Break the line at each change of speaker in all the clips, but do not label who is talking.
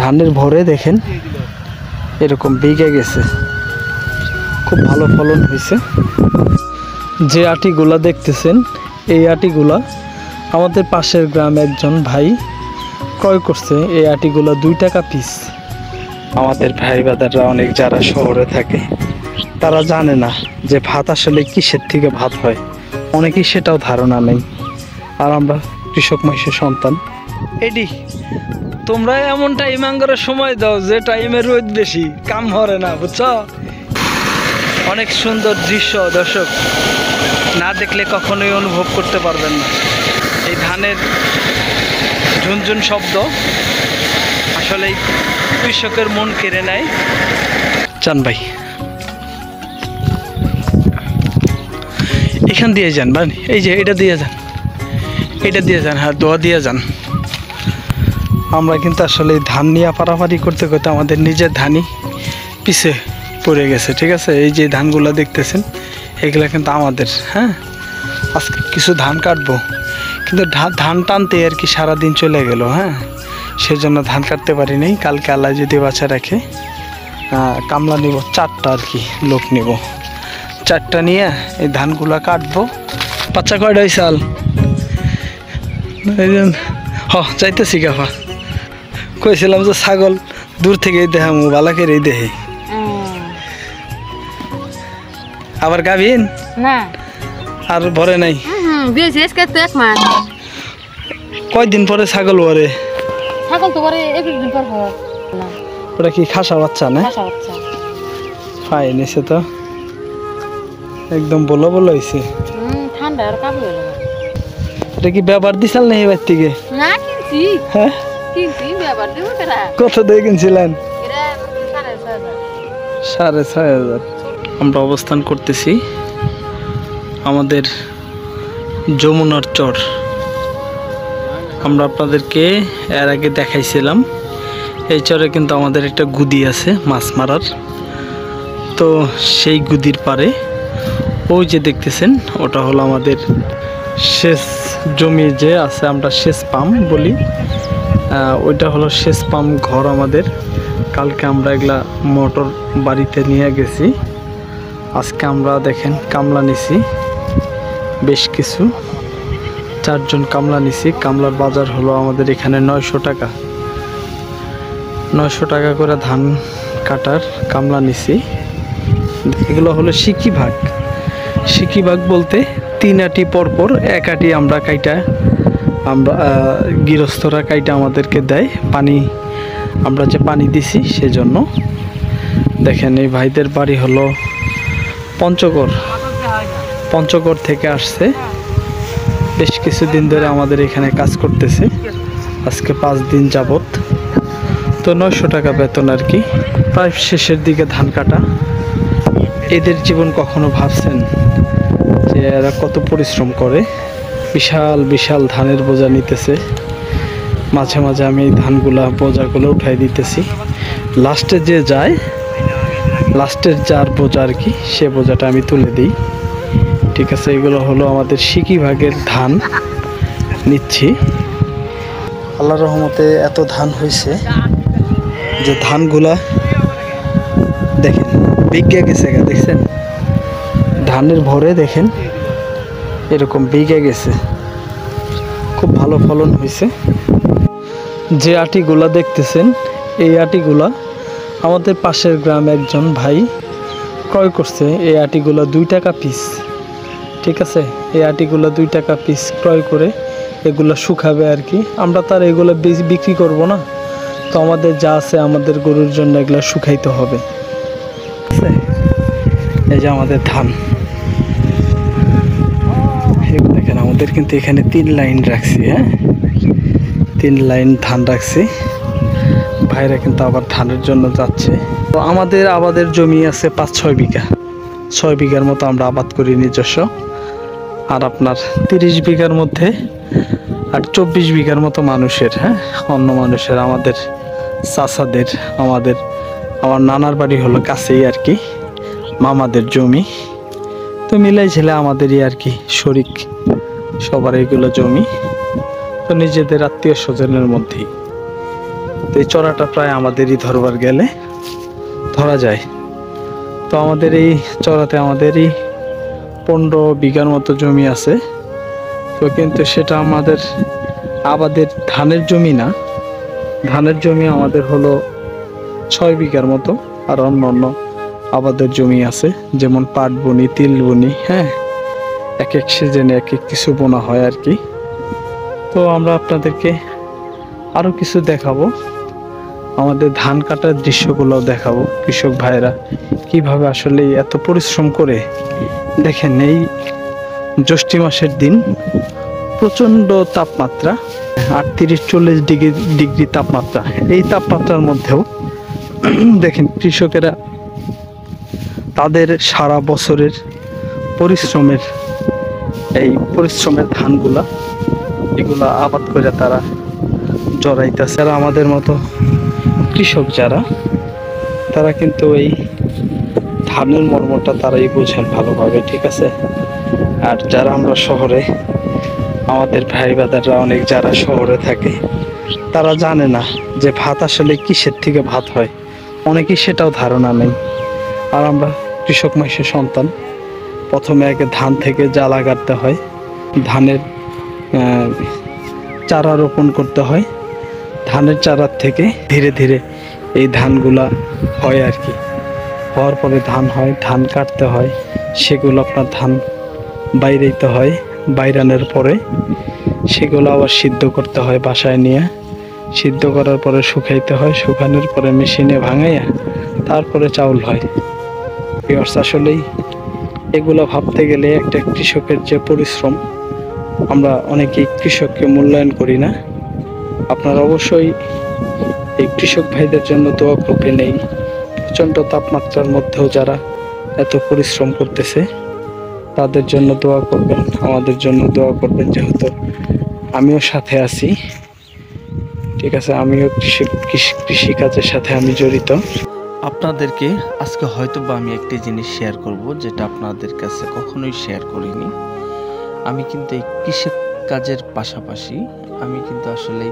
ধানের ভরে দেখেন এরকম বেগে গেছে, খুব ভালো ফলন হয়েছে। যে আটিগুলা দেখতেছেন এই আটিগুলা আমাদের পাশের গ্রামে একজন ভাই ক্রয় করছে। এই আটিগুলা 2 টাকা পিস। আমাদের ভাই বাদাররা অনেক যারা শহরে থাকে তারা জানে না যে ভাত আসলে কিসের থেকে ভাত হয়, অনেকেই সেটাও ধারণা নেই। আর আমরা কৃষক মানুষের সন্তান। এডি তোমরা এমন টাইম আঙ্গরের সময় দাও যে টাইমে রোদ বেশি, কাম হরে না, বুঝছো? অনেক সুন্দর দৃশ্য দর্শক, না দেখলে কখনোই অনুভব করতে পারবেন না। এই ধানের ঝুনঝুন শব্দ আসলে কৃষকের মন কেড়ে নেয়। চান ভাই এখান দিয়ে যান ভাই, এই যে এটা দিয়ে যান, এটা দিয়ে যান, হ্যাঁ দোয়া দিয়ে যান। আমরা কিন্তু আসলে ধান নিয়ে পারাপারি করতে করতে আমাদের নিজের ধানই পিছে পড়ে গেছে, ঠিক আছে? এই যে ধানগুলো দেখতেছেন এগুলো কিন্তু আমাদের। হ্যাঁ, আজকে কিছু ধান কাটবো, কিন্তু ধান টানতে আর কি সারাদিন চলে গেল। হ্যাঁ, সেজন্য ধান কাটতে পারিনি। কালকে আল্লাহ যদি বাঁচা রাখে কামলা নিব 4টা আর কি, লোক নিব 4টা নিয়ে এই ধানগুলা কাটবো। বাচ্চা কয়টা সাল চাইতেছি গাফা, কইছিলাম যে ছাগল দূর থেকে দেখামু, বালাকের এই দেহে আবার গাভিন
না
আর ভরে নাই। কয়দিন পরে ছাগল ভরে?
ছাগল তো পরে 1 দিন পর হয়।
ওটা কি খাসা বাচ্চা না?
খাসা বাচ্চা
ফাই নিছে তো, একদম বলো বলো হইছে।
ঠান্ডা আর কাবু হলো।
এটা কি ব্যবহার দিছাল না এবার থেকে?
না কিনছি।
হ্যাঁ
কিনছি, ব্যবহার দেব কেরা?
কত দিয়ে কিনছিলেন?
এরা 6,500।
6,500। আমরা অবস্থান করতেছি আমাদের যমুনার চর। আমরা আপনাদেরকে এর আগে দেখাইছিলাম এই চরে কিন্তু আমাদের একটা গুদি আছে মাছ মারার। তো সেই গুদির পারে ওই যে দেখতেছেন ওটা হলো আমাদের সেচ জমি যে আছে, আমরা সেচ পাম্প বলি, ওইটা হলো সেচ পাম্প ঘর আমাদের। কালকে আমরা এগুলা মোটর বাড়িতে নিয়ে গেছি। আজকে আমরা দেখেন কামলা নিছি বেশ কিছু, 4 জন কামলা নিছি। কামলার বাজার হলো আমাদের এখানে 900 টাকা। 900 টাকা করে ধান কাটার কামলা নিছি। এগুলো হলো সিকি ভাগ। সিকি ভাগ বলতে 3 আটি পরপর 1 আটি আমরা কাইটা, আমরা গৃহস্থরা কাইটা আমাদেরকে দেয় পানি, আমরা যে পানি দিছি সেজন্য। দেখেন এই ভাইদের বাড়ি হলো পঞ্চগড় থেকে আসছে। বেশ কিছুদিন ধরে আমাদের এখানে কাজ করতেছে, আজকে 5 দিন যাবত। তো 900 টাকা বেতন আর কি। প্রায় শেষের দিকে ধান কাটা। এদের জীবন কখনো ভাবছেন যে এরা কত পরিশ্রম করে? বিশাল বিশাল ধানের বোঝা নিতেছে। মাঝে মাঝে আমি এই বোঝাগুলো উঠাই দিতেছি। লাস্টে যে যায়, লাস্টের যার বোঝা আর কি, সে বোঝাটা আমি তুলে দিই, ঠিক আছে? এগুলো হলো আমাদের সিকি ভাগের ধান নিচ্ছি। আল্লাহর রহমতে এত ধান হয়েছে যে ধানগুলা দেখেন বিজ্ঞা গেছে, দেখছেন ধানের ভরে দেখেন এরকম বিজ্ঞা গেছে, খুব ভালো ফলন হয়েছে। যে আটিগুলা দেখতেছেন এই আটিগুলা আমাদের পাশের গ্রামে একজন ভাই ক্রয় করছে। এই আটিগুলা 2 টাকা পিস, ঠিক আছে? এই আটিগুলা 2 টাকা পিস ক্রয় করে এগুলো শুকাবে আর কি। আমরা তার এগুলো বিক্রি করব না, তো আমাদের যা আছে আমাদের গরুর জন্য এগুলো শুকাইতে হবে। এই যে আমাদের ধান, দেখেন আমাদের কিন্তু এখানে 3 লাইন রাখছি। হ্যাঁ, 3 লাইন ধান রাখছি। ভাইরা কিন্তু আবার ধানের জন্য যাচ্ছে। তো আমাদের আবাদের জমি আছে 5-6 বিঘা, 6 বিঘার মতো আমরা আবাদ করি নিজস্ব। আর আপনার 30 বিঘার মধ্যে আর 24 বিঘার মতো মানুষের, হ্যাঁ অন্য মানুষের, আমাদের চাচাদের, আমার নানার বাড়ি হলো কাছেই আর কি, মামাদের জমি। তো মিলাই ছেলে আমাদেরই আর কি শরিক সবার এগুলো জমি, তো নিজেদের আত্মীয় স্বজনের মধ্যেই। তো এই চড়াটা প্রায় আমাদেরই ধরবার গেলে ধরা যায়। তো আমাদের এই চড়াতে আমাদেরই 15 বিঘার মতো জমি আছে। তো কিন্তু সেটা আমাদের আবাদের ধানের জমি না, ধানের জমি আমাদের হলো 6 বিঘার মতো। আর অন্য অন্য আবাদের জমি আছে, যেমন পাট বুনি, তিল বুনি, হ্যাঁ, এক এক সিজনে এক এক কিছু বোনা হয় আর কি। তো আমরা আপনাদেরকে আরো কিছু দেখাবো, আমাদের ধান কাটার দৃশ্যগুলো দেখাবো। কৃষক ভাইরা কিভাবে আসলে এত পরিশ্রম করে, দেখেন এই জ্যৈষ্ঠ মাসের দিন প্রচন্ড তাপমাত্রা, 38-40 ডিগ্রি তাপমাত্রা। এই তাপমাত্রার মধ্যেও দেখেন কৃষকেরা তাদের সারা বছরের পরিশ্রমের ধানগুলা এগুলা আবাদ করে তারা জড়াইতেছে। আর আমাদের মতো কৃষক যারা, তারা কিন্তু এই ধানের মর্মটা তারাই বোঝেন ভালোভাবে, ঠিক আছে। আর যারা আমরা শহরে, আমাদের ভাই বাদাররা অনেক যারা শহরে থাকে, তারা জানে না যে ভাত আসলে কিসের থেকে ভাত হয়, অনেকেই সেটাও ধারণা নেই। আর আমরা কৃষক মাইসের সন্তান, প্রথমে আগে ধান থেকে জ্বালা কাটতে হয়, ধানের চারা রোপণ করতে হয়, ধানের চারার থেকে ধীরে ধীরে এই ধানগুলা হয় আর কি। হওয়ার পরে ধান হয়, ধান কাটতে হয়, সেগুলো আপনার ধান বাইরাইতে হয়, বাইরানোর পরে সেগুলো আবার সিদ্ধ করতে হয় বাসায় নিয়ে, সিদ্ধ করার পরে শুকাইতে হয়, শুকানোর পরে মেশিনে ভাঙাইয়া তারপরে চাউল হয়। আসলেই এগুলো ভাবতে গেলে একটা কৃষকের যে পরিশ্রম, আমরা অনেকেই কৃষককে মূল্যায়ন করি না। আপনারা অবশ্যই এই কৃষক ভাইদের জন্য দোয়া করবেন। এই প্রচণ্ড তাপমাত্রার মধ্যেও যারা এত পরিশ্রম করতেছে, তাদের জন্য দোয়া করবেন, আমাদের জন্য দোয়া করবেন, যেহেতু আমিও সাথে আছি, ঠিক আছে। আমিও কৃষিকাজের সাথে আমি জড়িত।
আপনাদেরকে আজকে হয়তো বা আমি একটি জিনিস শেয়ার করব, যেটা আপনাদের কাছে কখনোই শেয়ার করিনি। আমি কিন্তু এই কৃষি কাজের পাশাপাশি আমি কিন্তু আসলে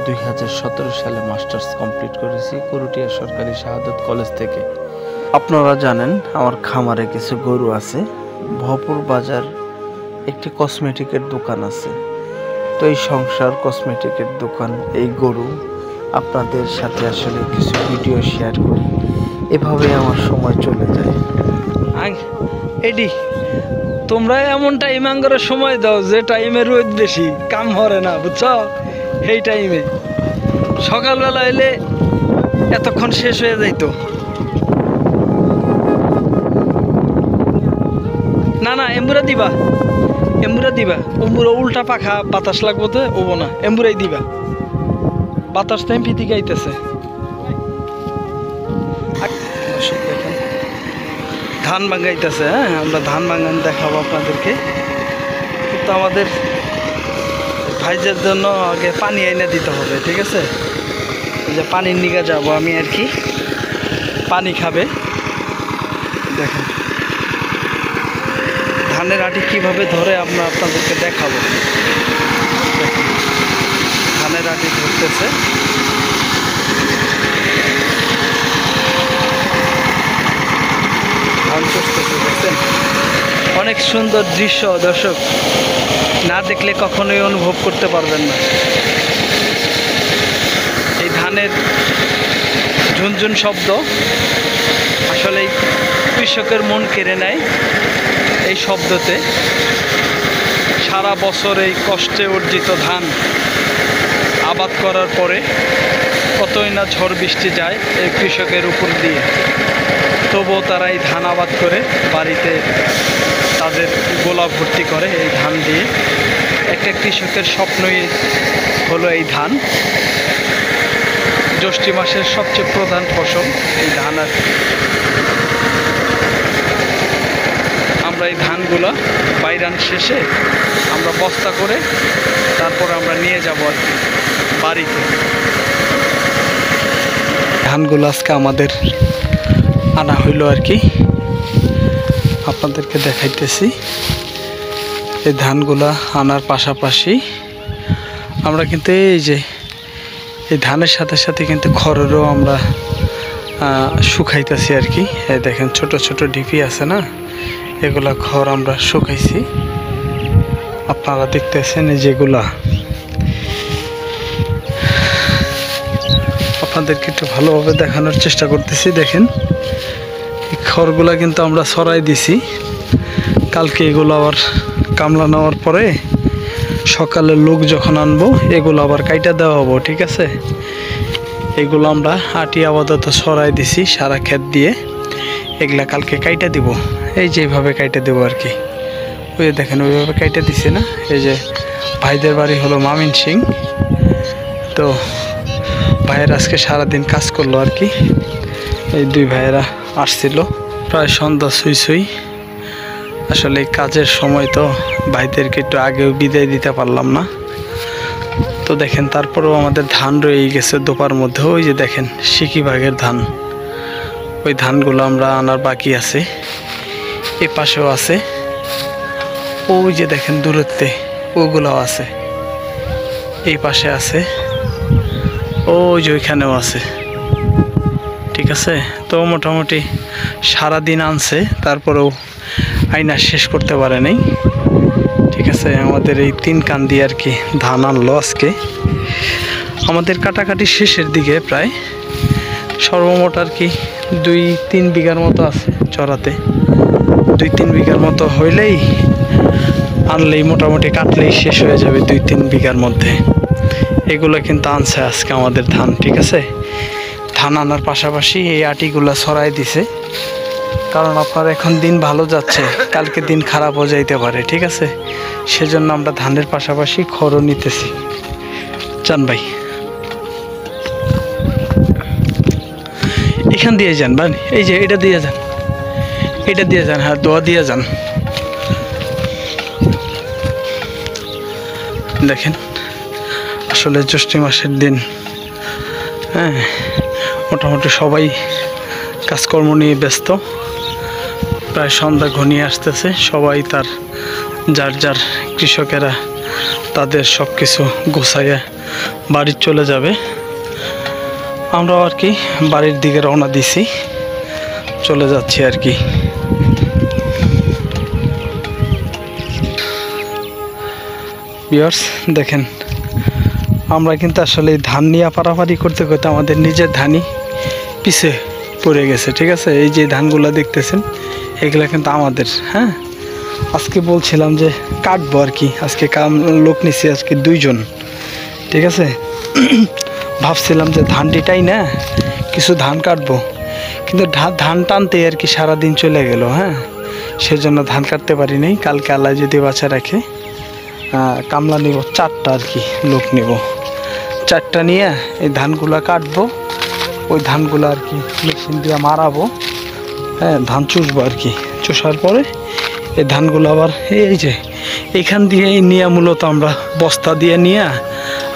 2017 সালে মাস্টার্স কমপ্লিট করেছি করুটিয়া সরকারি শাহাদত কলেজ থেকে। আপনারা জানেন আমার খামারে কিছু গরু আছে, ভরপুর বাজার একটি কসমেটিকের দোকান আছে। তো এই সংসার কসমেটিকের দোকান, এই গরু, আপনাদের সাথে আসলে কিছু ভিডিও শেয়ার করি, এভাবে আমার সময় চলে যায়।
এডি তোমরা এমন টাইম আঙ্গরে সময় দাও যে টাইমে রোদ বেশি, কাম হরে না, বুঝছো? এই টাইমে সকালবেলা এলে এতক্ষণ শেষ হয়ে যাইতো। না না, এম্বুরা দিবা, এম্বুরা দিবা, এম্বুরা উল্টা পাখা বাতাস লাগবো তো, ওবো না, এম্বুরাই দিবা, বাতাস টাইম ফিতি গাইতেছে। ধান ভাঙাইতেছে, হ্যাঁ, আমরা ধান ভাঙান দেখাবো আপনাদেরকে। কিন্তু আমাদের ভাইজের জন্য আগে পানি এনে দিতে হবে, ঠিক আছে। এই যে পানির নিগা যাবো আমি আর কি, পানি খাবে। দেখেন ধানের আটি কিভাবে ধরে আমরা আপনাদেরকে দেখাবো। দেখেন ধানের আটি ধরতেছে, ধান চষতেছে, দেখছেন? অনেক সুন্দর দৃশ্য দর্শক, না দেখলে কখনোই অনুভব করতে পারবেন না। এই ধানের ঝুনঝুন শব্দ আসলে কৃষকের মন কেড়ে নেয়। এই শব্দতে সারা বছর এই কষ্টে অর্জিত ধান আবাদ করার পরে কতই না ঝড় বৃষ্টি যায় এই কৃষকের উপর দিয়ে, তবুও তারা এই ধান আবাদ করে বাড়িতে তাদের গোলা ভর্তি করে এই ধান দিয়ে। একটা কৃষকের স্বপ্নই হলো এই ধান। জ্যৈষ্ঠ মাসের সবচেয়ে প্রধান ফসল এই ধান। আর আমরা এই ধানগুলো বাইরান শেষে আমরা বস্তা করে তারপর আমরা নিয়ে যাব আর কি বাড়িতে। ধানগুলো আজকে আমাদের আনা হইলো আর কি, আপনাদেরকে দেখাইতেছি। এই ধানগুলা আনার পাশাপাশি আমরা কিন্তু এই যে এই ধানের সাথে সাথে কিন্তু খড়েরও আমরা শুকাইতেছি আর কি। এই দেখেন ছোট ছোট ঢিপি আছে না, এগুলা খড় আমরা শুকাইছি, আপনারা দেখতেছেন এই যেগুলা। আপনাদেরকে একটু ভালোভাবে দেখানোর চেষ্টা করতেছি। দেখেন এই খড়গুলা কিন্তু আমরা ছড়াই দিছি, কালকে এগুলো আবার কামলা নেওয়ার পরে সকালে লোক যখন আনবো এগুলো আবার কাইটা দেওয়া হবো, ঠিক আছে। এগুলো আমরা আটি আপাতত ছড়াই দিছি সারা ক্ষেত দিয়ে, এগুলা কালকে কাইটা দিব, এই যেভাবে কাইটা দেবো আর কি। ওই দেখেন ওইভাবে কাইটা দিছে না। এই যে ভাইদের বাড়ি হলো ময়মনসিংহ, তো ভাইয়ের আজকে সারাদিন কাজ করলো আর কি। এই দুই ভাইয়েরা আসছিল, প্রায় সন্ধ্যা ছুঁই ছুঁই। আসলে কাজের সময় তো ভাইদেরকে একটু আগেও বিদায় দিতে পারলাম না। তো দেখেন তারপরেও আমাদের ধান রয়ে গেছে দোপার মধ্যে। ওই যে দেখেন সিকি ভাগের ধান, ওই ধানগুলো আমরা আনার বাকি আছে। এ পাশেও আছে, ওই যে দেখেন দূরত্বে ওগুলোও আছে, এই পাশে আছে, ওই যে ওইখানেও আছে, ঠিক আছে। তো মোটামুটি সারাদিন আনছে, তারপরেও আইনা শেষ করতে পারে নাই, ঠিক আছে। আমাদের এই 3 কান্দি আর কি ধান আনলো আজকে। আমাদের কাটাকাটি শেষের দিকে, প্রায় সর্বমোট আর কি 2-3 বিঘার মতো আছে চড়াতে। 2-3 বিঘার মতো হইলেই আনলেই মোটামুটি কাটলেই শেষ হয়ে যাবে 2-3 বিঘার মধ্যে। এগুলো কিন্তু আনছে আজকে আমাদের ধান, ঠিক আছে। ধান আনার পাশাপাশি এই আটিগুলা ছড়াই দিছে, কারণ আপনার এখন দিন ভালো যাচ্ছে, কালকে দিন খারাপও যাইতে পারে, ঠিক আছে। সেজন্য আমরা ধানের পাশাপাশি খড়ও নিতেছি। চান ভাই এখান দিয়ে যান, ভাই এই যে এটা দিয়ে যান, এটা দিয়ে যান, হ্যাঁ দোয়া দিয়ে যান। দেখেন আসলে জ্যৈষ্ঠ মাসের দিন, হ্যাঁ মোটামুটি সবাই কাজকর্ম নিয়ে ব্যস্ত। প্রায় সন্ধ্যা ঘনিয়ে আসতেছে, সবাই তার যার যার কৃষকেরা তাদের সব কিছু গোছাইয়া বাড়ি চলে যাবে। আমরাও আর কি বাড়ির দিকে রওনা দিছি, চলে যাচ্ছি আর কি। ভিউয়ার্স দেখেন আমরা কিন্তু আসলে ধান নিয়ে পারাপারি করতে করতে আমাদের নিজের ধানই পিছে পড়ে গেছে, ঠিক আছে। এই যে ধানগুলো দেখতেছেন এগুলো কিন্তু আমাদের, হ্যাঁ। আজকে বলছিলাম যে কাটবো আর কি, আজকে লোক নিছি আজকে 2 জন, ঠিক আছে। ভাবছিলাম যে ধানটিটাই না কিছু ধান কাটবো, কিন্তু ধান টানতে আর কি সারাদিন চলে গেল, হ্যাঁ। সেজন্য ধান কাটতে পারি নাই। কালকে আল্লাহ যদি বাঁচা রাখে কামলা নিব 4টা আর কি, লোক নিব 4টা নিয়ে এই ধানগুলো কাটবো। ওই ধানগুলো আর কি মেশিন দিয়ে মারাবো, হ্যাঁ ধান চুষবো আর কি। চুষার পরে এই ধানগুলো আবার এই যে এখান দিয়ে নিয়ে মূলত আমরা বস্তা দিয়ে নিয়ে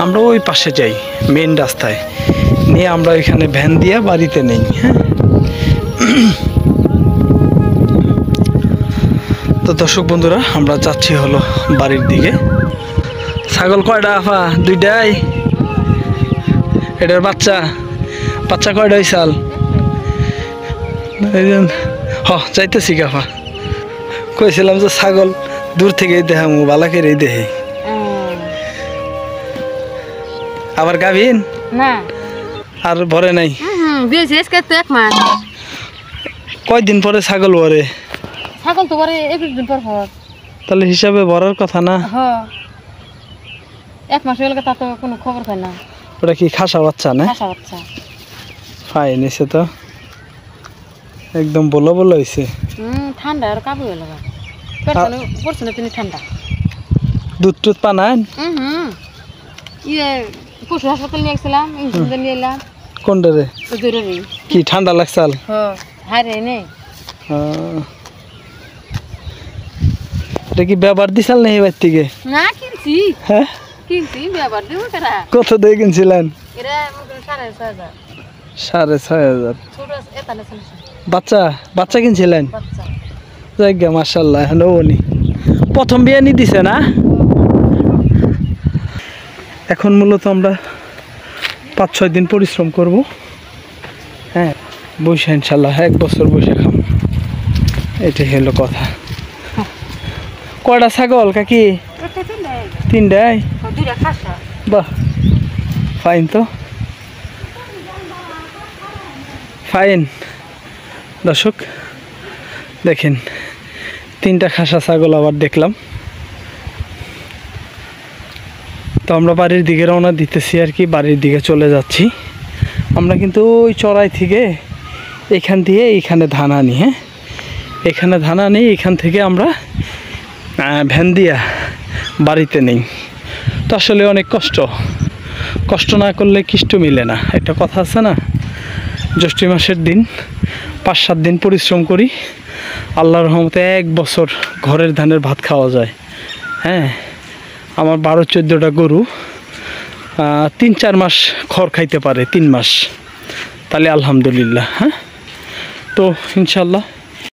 আমরা ওই পাশে যাই মেন রাস্তায়, নিয়ে আমরা এখানে ভ্যান দিয়ে বাড়িতে নেই, হ্যাঁ। তো দর্শক বন্ধুরা আমরা যাচ্ছি হলো বাড়ির দিকে। ছাগল কয়টা আফা? 2টাই। এটার বাচ্চা কয়টা হইছাল? যাইতেছি গাফা, কইছিলাম যে ছাগল দূর থেকেই দেখামু, বালা করে দেখে। আবার গাভিন
না
আর ভরে নাই? কয়দিন পরে ছাগল ভরে?
ছাগল তো পরে 21 দিন পর পর।
তাহলে হিসাবে ভরার কথা না?
হ্যাঁ 1 মাস হয়ে গেল, তা তো কোনো খবর পাই না।
ওটা কি খাসা বাচ্চা না?
খাসা বাচ্চা।
ফাই নিছে তো, একদম বলো বলো হইছে।
ঠান্ডা আর কাবু হয়ে গেল, পেটে পড়ছে না তিনি ঠান্ডা।
দুধ টুধ পানান?
ইয়ে পশু হাসপাতাল নিয়ে গেছিলাম, ইঞ্জেকশন নিয়ে এলাম।
কোনটা রে? কি ঠান্ডা লাগছাল?
হ্যাঁ হাই রে নেই।
এটা কি ব্যবহার দিছাল না এবার থেকে?
না কিনছি।
হ্যাঁ
কিনছি, ব্যবহার দেবো কেনা।
কত দিয়ে কিনছিলেন?
এরা 6,500।
6,500।
ছোট এটা না ছিল
বাচ্চা কিনছিলেন?
বাচ্চা।
জায়গা মাশাআল্লাহ, এখন ওনি প্রথম বিয়ানি দিছে না। এখন মূলত আমরা 5-6 দিন পরিশ্রম করব, হ্যাঁ, বসে ইনশাল্লাহ 1 বছর বসে খাম। এটাই হলো কথা। কয়টা ছাগল কাকি? 3টাই? বাহ, ফাইন তো, ফাইন। দর্শক দেখেন, 3টা খাসা ছাগল আবার দেখলাম। তো আমরা বাড়ির দিকে রওনা দিতেছি আর কি, বাড়ির দিকে চলে যাচ্ছি। আমরা কিন্তু ওই চড়াই থেকে এখান দিয়ে এইখানে ধান আনি, হ্যাঁ, এখানে ধান আনি, এখান থেকে আমরা ভ্যান দিয়া বাড়িতে নেই। তো আসলে অনেক কষ্ট না করলে কিষ্ট মিলে না, একটা কথা আছে না। জ্যৈষ্ঠ মাসের দিন 5-7 দিন পরিশ্রম করি, আল্লাহর রহমতে 1 বছর ঘরের ধানের ভাত খাওয়া যায়। হ্যাঁ, আমার 12-14টা গরু 3-4 মাস খড় খাইতে পারে, 3 মাস, তাহলে আলহামদুলিল্লাহ। হ্যাঁ, তো ইনশাল্লাহ